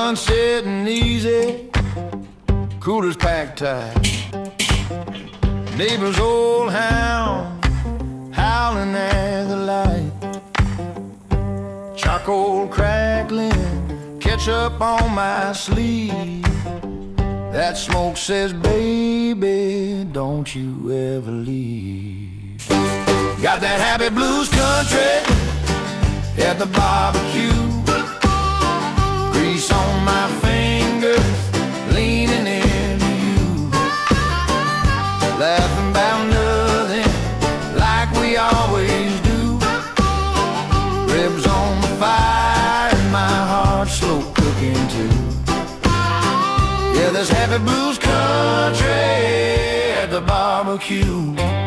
sun sitting easy, coolers packed tight. Neighbor's old hound howling at the light. Charcoal crackling, ketchup on my sleeve. That smoke says, baby, don't you ever leave. Got that happy blues country at the barbecue. Grease on my fingers, leaning into you. Laughing about nothing like we always do. Ribs on the fire and my heart slow cooking too. Yeah, there's happy blues country at the barbecue.